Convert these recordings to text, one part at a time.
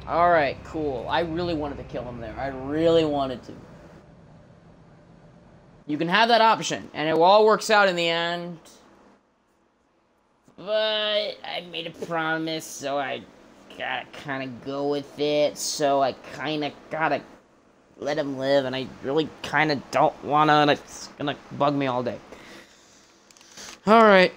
Alright, cool. I really wanted to kill him there. I really wanted to. You can have that option, and it all works out in the end. But I made a promise, so I gotta kind of go with it. So I kind of gotta let him live, and I really kind of don't wanna, and it's gonna bug me all day. Alright.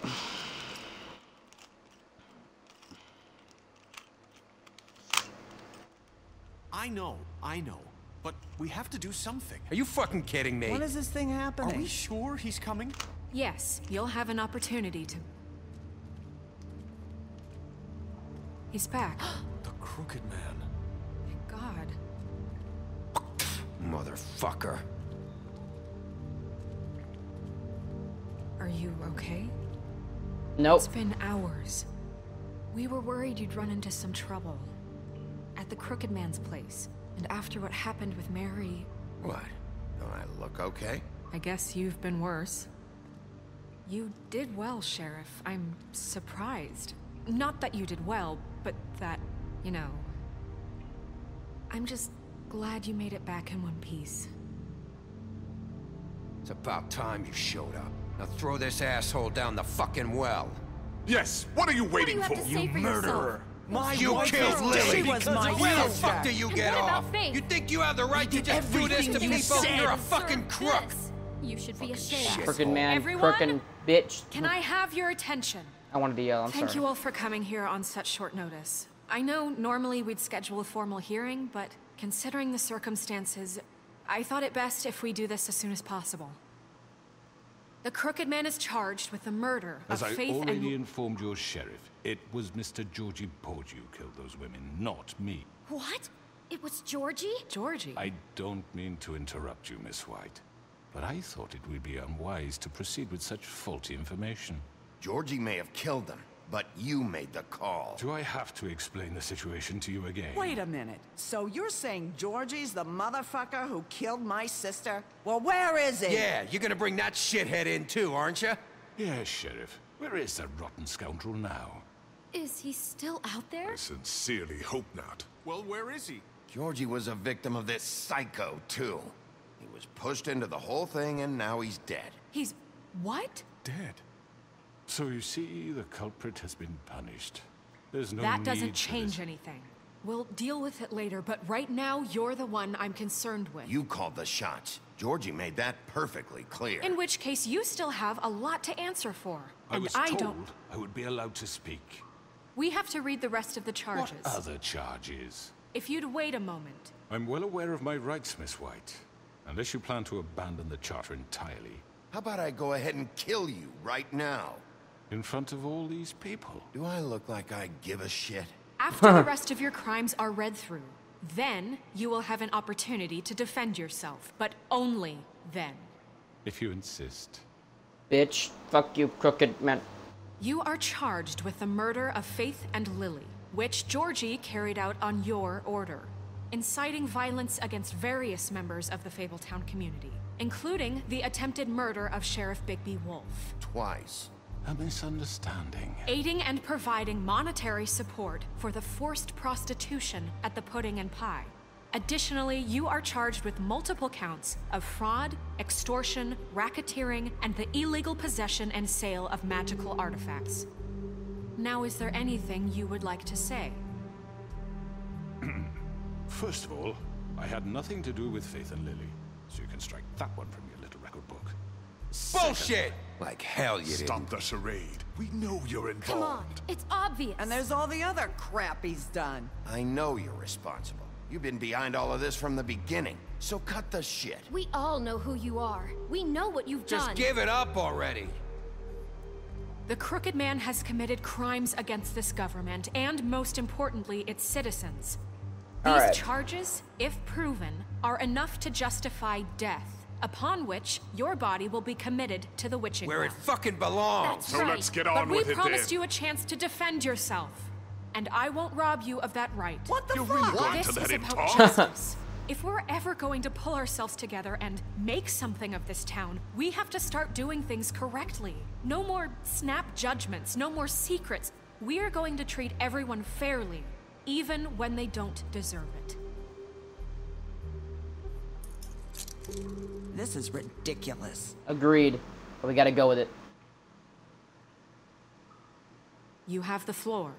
I know. But we have to do something. Are you fucking kidding me? When is this thing happening? Are we sure he's coming? Yes, you'll have an opportunity to... He's back. The Crooked Man. Thank God. Motherfucker. Are you okay? Nope. It's been hours. We were worried you'd run into some trouble. At the Crooked Man's place. And after what happened with Mary... What? Don't I look okay? I guess you've been worse. You did well, Sheriff. I'm surprised. Not that you did well, but that, you know... I'm just glad you made it back in one piece. It's about time you showed up. Now throw this asshole down the fucking well. Yes, what are you waiting for? You murderer! You killed Lily! She was my Where the sister. fuck do you get what about off? Faith? You think you have the right to just do this to everything you people? said. You're a fucking crook! You should be ashamed. Crooked man, Everyone? crookin' bitch. Can I have your attention? I wanted to yell, I'm Thank sorry. you all for coming here on such short notice. I know normally we'd schedule a formal hearing, but considering the circumstances, I thought it best if we do this as soon as possible. The Crooked Man is charged with the murder of As I Faith already and... informed your sheriff, it was Mr. Georgie Porge who killed those women, not me. What? It was Georgie? Georgie? I don't mean to interrupt you, Miss White, but I thought it would be unwise to proceed with such faulty information. Georgie may have killed them, but you made the call. Do I have to explain the situation to you again? Wait a minute. So you're saying Georgie's the motherfucker who killed my sister? Well, where is he? Yeah, you're gonna bring that shithead in too, aren't you? Yes, Sheriff. Where is that rotten scoundrel now? Is he still out there? I sincerely hope not. Well, where is he? Georgie was a victim of this psycho, too. He was pushed into the whole thing, and now he's dead. He's... what? Dead. So you see, the culprit has been punished. There's no That need doesn't for change this. anything. We'll deal with it later, but right now, you're the one I'm concerned with. You called the shots. Georgie made that perfectly clear. In which case, you still have a lot to answer for. I And was I told don't... I would be allowed to speak. We have to read the rest of the charges. What other charges? If you'd wait a moment. I'm well aware of my rights, Miss White. Unless you plan to abandon the charter entirely. How about I go ahead and kill you right now? In front of all these people. Do I look like I give a shit? After the rest of your crimes are read through, then you will have an opportunity to defend yourself, but only then. If you insist. Bitch, fuck you, crooked man. You are charged with the murder of Faith and Lily, which Georgie carried out on your order, inciting violence against various members of the Fabletown community, including the attempted murder of Sheriff Bigby Wolf. Twice. A misunderstanding. Aiding and providing monetary support for the forced prostitution at the Pudding and Pie. Additionally, you are charged with multiple counts of fraud, extortion, racketeering, and the illegal possession and sale of magical artifacts. Now, is there anything you would like to say? First of all, I had nothing to do with Faith and Lily, so you can strike that one from your little record book. Bullshit! Like hell you Stop didn't. the charade. We know you're involved. Come on, it's obvious. And there's all the other crap he's done. I know you're responsible. You've been behind all of this from the beginning, so cut the shit. We all know who you are. We know what you've Just done. give it up already. The Crooked Man has committed crimes against this government, and most importantly, its citizens. These Alright. charges, if proven, are enough to justify death, upon which your body will be committed to the witching Where it well. fucking belongs. That's So right. let's get But on we with it promised then. you a chance to defend yourself, and I won't rob you of that right. What the You're fuck? really going This to let is him about talk? justice. If we're ever going to pull ourselves together and make something of this town, we have to start doing things correctly. No more snap judgments, no more secrets. We are going to treat everyone fairly. even when they don't deserve it. This is ridiculous. Agreed. But we gotta go with it. You have the floor.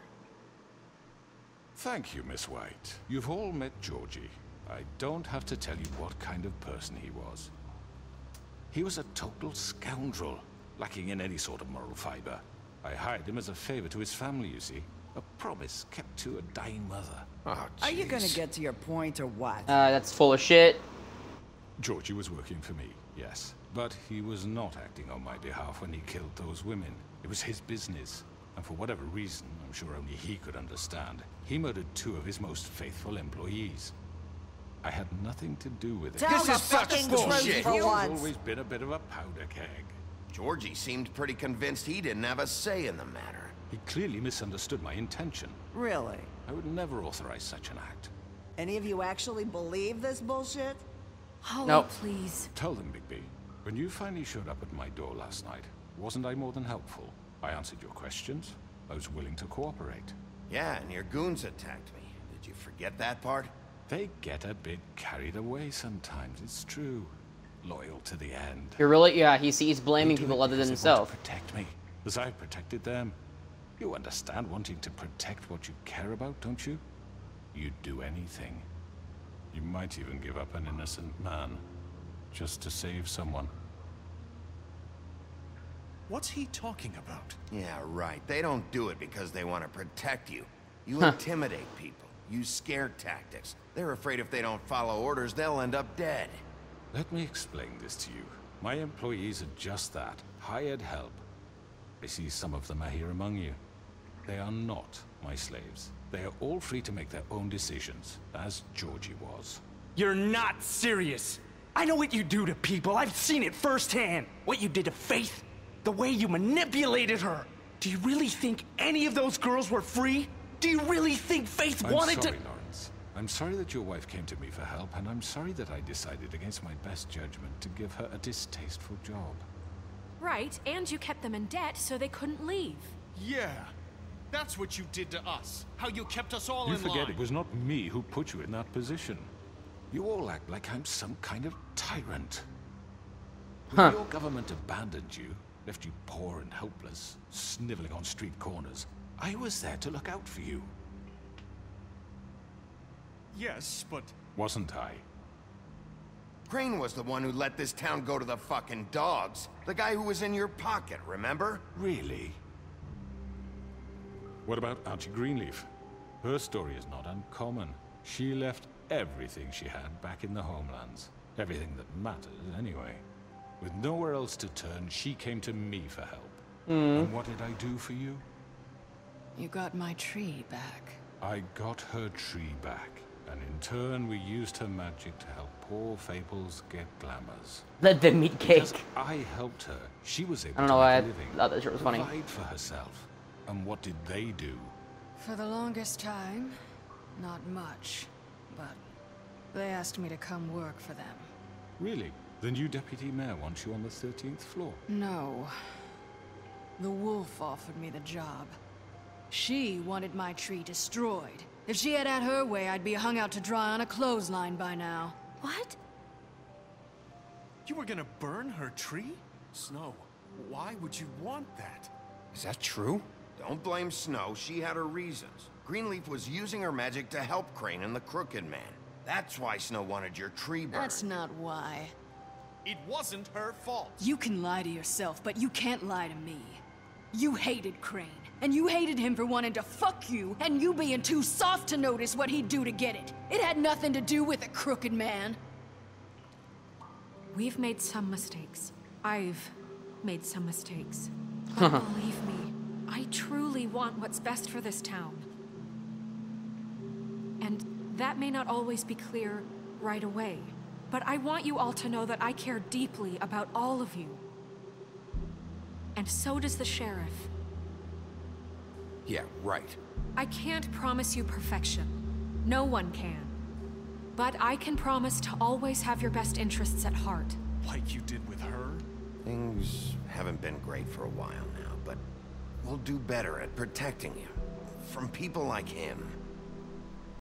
Thank you, Miss White. You've all met Georgie. I don't have to tell you what kind of person he was. He was a total scoundrel, lacking in any sort of moral fiber. I hired him as a favor to his family, you see. A promise kept to a dying mother. Oh, Are you gonna jeez. get to your point or what? That's full of shit. Georgie was working for me, yes. But he was not acting on my behalf when he killed those women. It was his business. And for whatever reason, I'm sure only he could understand, he murdered 2 of his most faithful employees. I had nothing to do with it. Tell This the is such fucking bullshit. truth for He's once. always been a bit of a powder keg. Georgie seemed pretty convinced he didn't have a say in the matter. He clearly misunderstood my intention. Really? I would never authorize such an act. Any of you actually believe this bullshit? Holly, Nope. please. Tell them, Bigby, when you finally showed up at my door last night, wasn't I more than helpful? I answered your questions. I was willing to cooperate. Yeah, and your goons attacked me. Did you forget that part? They get a bit carried away sometimes, it's true. Loyal to the end. You're really, yeah, he's blaming They do people it other than because they want himself. to protect me, as I've protected them. You understand wanting to protect what you care about, don't you? You'd do anything. You might even give up an innocent man, just to save someone. What's he talking about? Yeah, right. They don't do it because they want to protect you. You intimidate people. Use scare tactics. They're afraid if they don't follow orders, they'll end up dead. Let me explain this to you. My employees are just that, hired help. I see some of them are here among you. They are not my slaves. They are all free to make their own decisions, as Georgie was. You're not serious. I know what you do to people. I've seen it firsthand. What you did to Faith. The way you manipulated her. Do you really think any of those girls were free? Do you really think Faith wanted I'm sorry, to... Lawrence. I'm sorry that your wife came to me for help, and I'm sorry that I decided against my best judgment to give her a distasteful job. Right, and you kept them in debt so they couldn't leave. Yeah. That's what you did to us. How you kept us all You in forget line. it was not me who put you in that position. You all act like I'm some kind of tyrant. When your government abandoned you, left you poor and helpless, sniveling on street corners, I was there to look out for you. Yes, but Wasn't I? Crane was the one who let this town go to the fucking dogs. The guy who was in your pocket, remember? Really? What about Auntie Greenleaf? Her story is not uncommon. She left everything she had back in the homelands. Everything that mattered, anyway. With nowhere else to turn, she came to me for help. And what did I do for you? You got my tree back. I got her tree back. And in turn, we used her magic to help poor Fables get glamours. The meat cake. Because I helped her, she was able I don't to know why I make a living, thought that shit was funny. provide for herself. And what did they do? For the longest time, not much. But they asked me to come work for them. Really? The new deputy mayor wants you on the 13th floor. No. The wolf offered me the job. She wanted my tree destroyed. If she had her way, I'd be hung out to dry on a clothesline by now. What? you were gonna burn her tree? Snow, why would you want that? Is that true? Don't blame Snow. She had her reasons. Greenleaf was using her magic to help Crane and the Crooked Man. That's why Snow wanted your tree burned. That's not why. It wasn't her fault. You can lie to yourself, but you can't lie to me. You hated Crane, and you hated him for wanting to fuck you, and you being too soft to notice what he'd do to get it. It had nothing to do with the Crooked Man. We've made some mistakes. I've made some mistakes. But believe me, I truly want what's best for this town. And that may not always be clear right away, but I want you all to know that I care deeply about all of you. And so does the sheriff. Yeah, right. I can't promise you perfection. No one can. But I can promise to always have your best interests at heart. Like you did with her? Things haven't been great for a while now, but we'll do better at protecting you. From people like him.